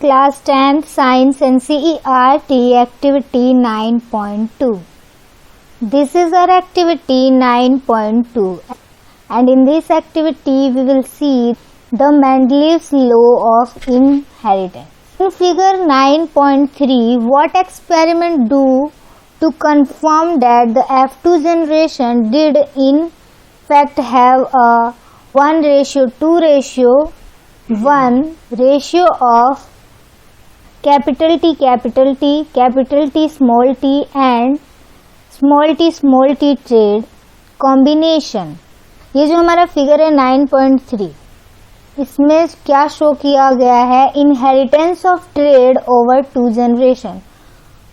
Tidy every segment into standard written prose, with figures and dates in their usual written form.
Class 10th Science NCERT Activity 9.2. This is our activity 9.2, and in this activity we will see the Mendeleev's law of inheritance. In figure 9.3, what experiment do to confirm that the F2 generation did in fact have a 1:2:1 ratio of capital T, small t and small t trade combination. ये जो हमारा figure है 9.3, इसमें क्या show किया गया है? Inheritance of trade over 2 generation.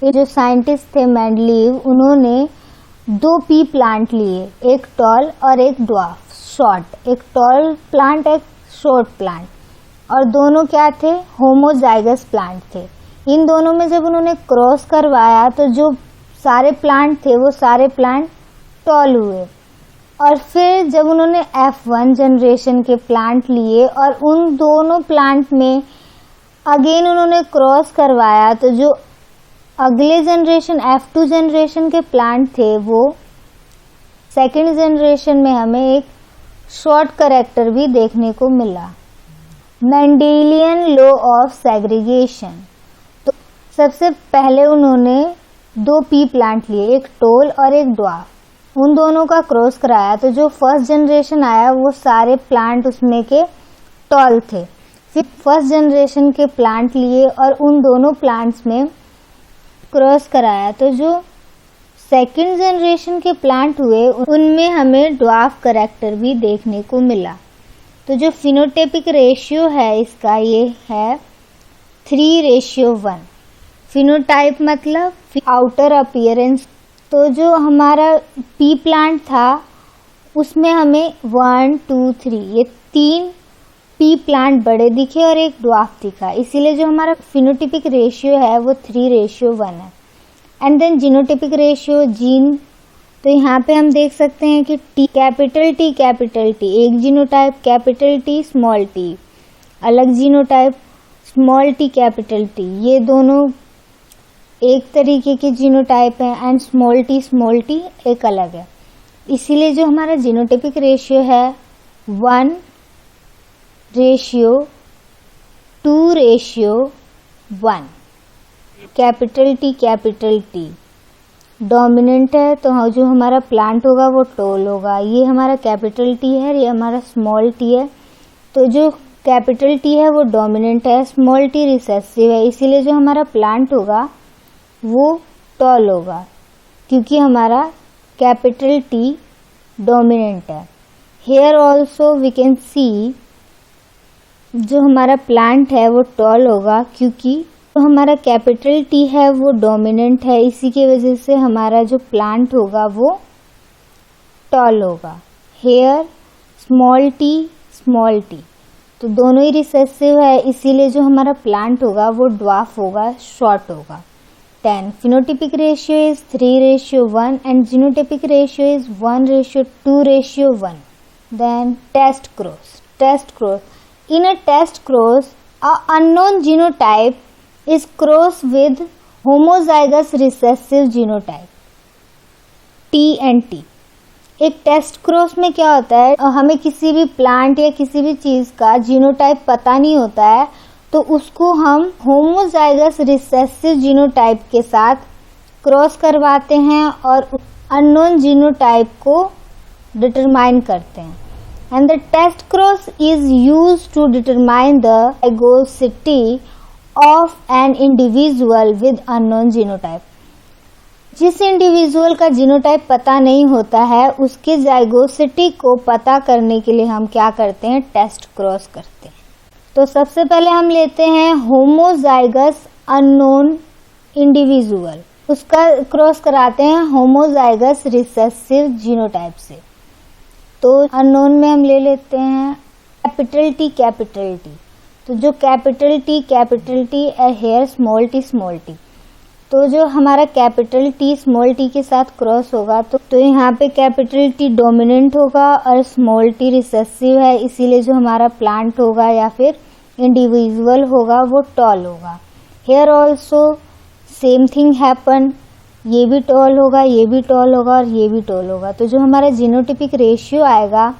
ये जो साइंटिस्ट थे मेंडलीव, उन्होंने 2 पी प्लांट लिए, एक टॉल और एक ड्वार्फ शॉर्ट. एक टॉल प्लांट, एक शॉर्ट प्लांट, और दोनों क्या थे? होमोजाइगस प्लांट थे. इन दोनों में जब उन्होंने क्रॉस करवाया तो जो सारे प्लांट थे वो सारे प्लांट टॉल हुए. और फिर जब उन्होंने F1 जनरेशन के प्लांट लिए और उन दोनों प्लांट में अगेन उन्होंने क्रॉस करवाया तो जो अगले जनरेशन F2 जनरेशन के प्लांट थे वो सेकेंड जनरेशन में हमें एक शॉर्ट कैरेक्टर भी देखने को मिला. Mendelian law of segregation. तो सबसे पहले उन्होंने 2 पी प्लांट लिए, एक टोल और एक ड्वार्फ. उन दोनों का क्रॉस कराया तो जो फर्स्ट जनरेशन आया वो सारे प्लांट उसमें के टॉल थे. फिर फर्स्ट जनरेशन के प्लांट लिए और उन दोनों प्लांट्स में क्रॉस कराया तो जो सेकंड जनरेशन के प्लांट हुए उनमें हमें ड्वार्फ कैरेक्टर भी देखने को मिला. तो जो फिनोटाइपिक रेशियो है इसका ये है 3:1. फिनोटाइप मतलब आउटर अपीयरेंस. तो जो हमारा पी प्लांट था उसमें हमें 1, 2, 3 ये 3 पी प्लांट बड़े दिखे और एक ड्वार्फ दिखा, इसीलिए जो हमारा फिनोटाइपिक रेशियो है वो 3:1 है. And then genotypic ratio gene. तो यहाँ पे हम देख सकते हैं कि कैपिटल टी एक genotype, capital T small T अलग genotype, small T capital T ये दोनों एक तरीके के जीनोटाइप हैं एंड स्मॉल टी एक अलग है. इसीलिए जो हमारा जीनोटाइपिक रेशियो है 1:2:1. कैपिटल टी डोमिनेंट है तो जो हमारा प्लांट होगा वो टोल होगा. ये हमारा कैपिटल टी है, ये हमारा स्मॉल टी है. तो जो कैपिटल टी है वो डोमिनेंट है, स्मॉल टी रिसेसिव है, इसीलिए जो हमारा प्लांट होगा वो टॉल होगा क्योंकि हमारा कैपिटल टी डोमिनेंट है. Here also we can see जो हमारा प्लांट है वो टॉल होगा क्योंकि तो हमारा कैपिटल टी है वो डोमिनेंट है, इसी की वजह से हमारा जो प्लांट होगा वो टॉल होगा. हेयर स्मॉल टी तो दोनों ही रिसेसिव है, इसीलिए जो हमारा प्लांट होगा वो ड्वार्फ होगा, शॉर्ट होगा. 10 phenotypic ratio is 3:1 and genotypic ratio is 1:2:1. Then test cross. In a test cross, a unknown genotype is crossed with homozygous recessive genotype T and T. एक टेस्ट क्रॉस में क्या होता है, हमें किसी भी प्लांट या किसी भी चीज का जीनोटाइप पता नहीं होता है तो उसको हम होमोजाइगस रिसेसिव जीनोटाइप के साथ क्रॉस करवाते हैं और अननोन जीनोटाइप को डिटरमाइन करते हैं. And the test cross is used to determine the zygosity of an individual with unknown genotype. जिस इंडिविजुअल का जीनोटाइप पता नहीं होता है उसके जाइगोसिटी को पता करने के लिए हम क्या करते हैं? टेस्ट क्रॉस करते हैं. तो सबसे पहले हम लेते हैं होमोजाइगस अननोन इंडिविजुअल, उसका क्रॉस कराते हैं होमोजाइगस रिसेसिव जीनोटाइप से. तो अननोन में हम ले लेते हैं कैपिटल टी. तो जो capital T here small T. तो जो हमारा कैपिटल टी स्मॉल टी के साथ क्रॉस होगा तो यहाँ पे कैपिटल टी डोमिनेंट होगा और स्मॉल टी रिसेसिव है, इसीलिए जो हमारा प्लांट होगा या फिर इंडिविजुअल होगा वो टॉल होगा। Here also same thing happen, ये भी टॉल होगा, ये भी टॉल होगा और ये भी टॉल होगा। तो जो हमारा जीनोटिपिक रेशियो आएगा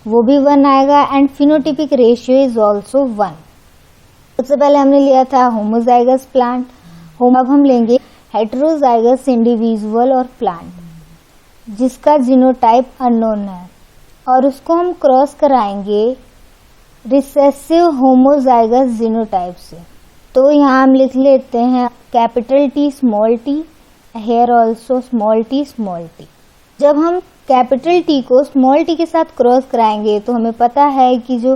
वो भी 1 आएगा and phenotypic ratio is also 1। सबसे पहले हमने लिया था होमोजाइगस प्लांट, अब हम लेंगे हेटेरोजाइगस इंडिविजुअल और प्लांट जिसका जीनोटाइप अननोन है और उसको हम क्रॉस कराएंगे रिसेसिव होमोजाइगस जीनोटाइप से। तो यहाँ हम लिख लेते हैं capital T small T, here also small T small T. जब हम कैपिटल टी को स्मॉल टी के साथ क्रॉस कराएंगे तो हमें पता है कि जो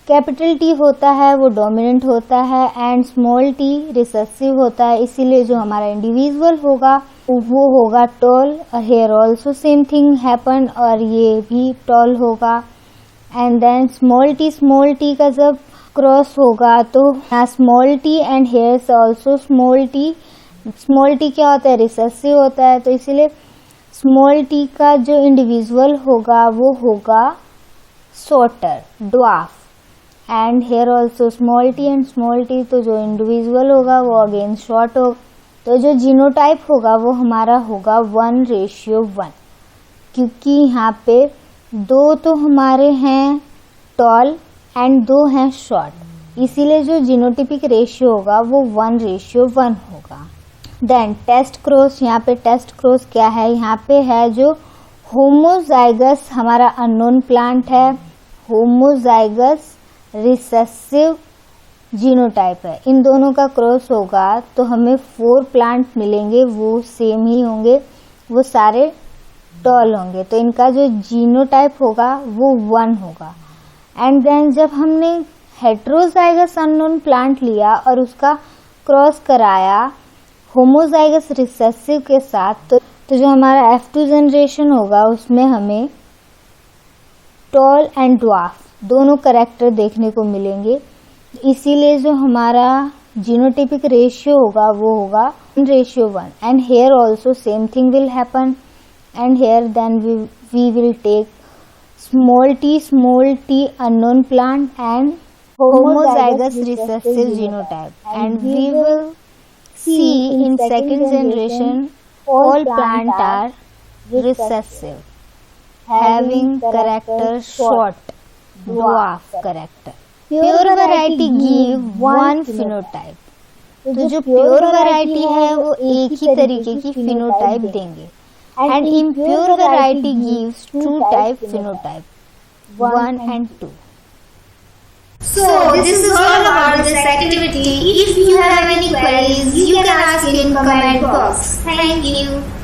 कैपिटल टी होता है वो डोमिनेंट होता है एंड स्मॉल टी रिसेसिव होता है, इसीलिए जो हमारा इंडिविजुअल होगा वो होगा tall. Here also same thing happen और ये भी टॉल होगा। एंड देन स्मॉल टी का जब क्रॉस होगा तो small T and hairs also small T क्या होता है, रिसेसिव होता है, तो इसीलिए स्मॉल टी का जो इंडिविजुअल होगा वो होगा shorter, dwarf. And here also small T and small T, तो जो इंडिविजुअल होगा वो अगेन शॉर्ट होगा। तो जो जीनोटाइप होगा वो हमारा होगा 1:1, क्योंकि यहाँ पे 2 तो हमारे हैं टॉल एंड 2 हैं शॉर्ट, इसीलिए जो जीनोटिपिक रेशियो होगा वो 1:1 होगा। देन टेस्ट क्रॉस, यहाँ पे टेस्ट क्रॉस क्या है, यहाँ पे है जो होमोजाइगस हमारा अननोन प्लांट है, होमोजाइगस रिसेसिव जीनोटाइप है, इन दोनों का क्रॉस होगा तो हमें 4 प्लांट मिलेंगे, वो सेम ही होंगे, वो सारे टॉल होंगे, तो इनका जो जीनोटाइप होगा वो 1 होगा। एंड देन जब हमने हेटेरोजाइगस अननोन प्लांट लिया और उसका क्रॉस कराया होमोजाइगस रिसेसिव के साथ, तो जो हमारा F2 जनरेशन होगा उसमें हमें टॉल एंड ड्वार्फ दोनों कैरेक्टर देखने को मिलेंगे, इसीलिए जो हमारा जीनोटिपिक रेशियो होगा वो होगा 1:1। And here also same thing will happen and here then we will take small T unknown plant and homozygous recessive genotype, and we will see in second generation all plant are recessive, having character short, dwarf character. Pure variety give one phenotype. तो जो pure variety है वो एक ही तरीके की phenotype देंगे and impure variety gives 2 type phenotype, 1 and 2. So this is all about this activity. If you have any queries, you can ask in comment box. Thank you.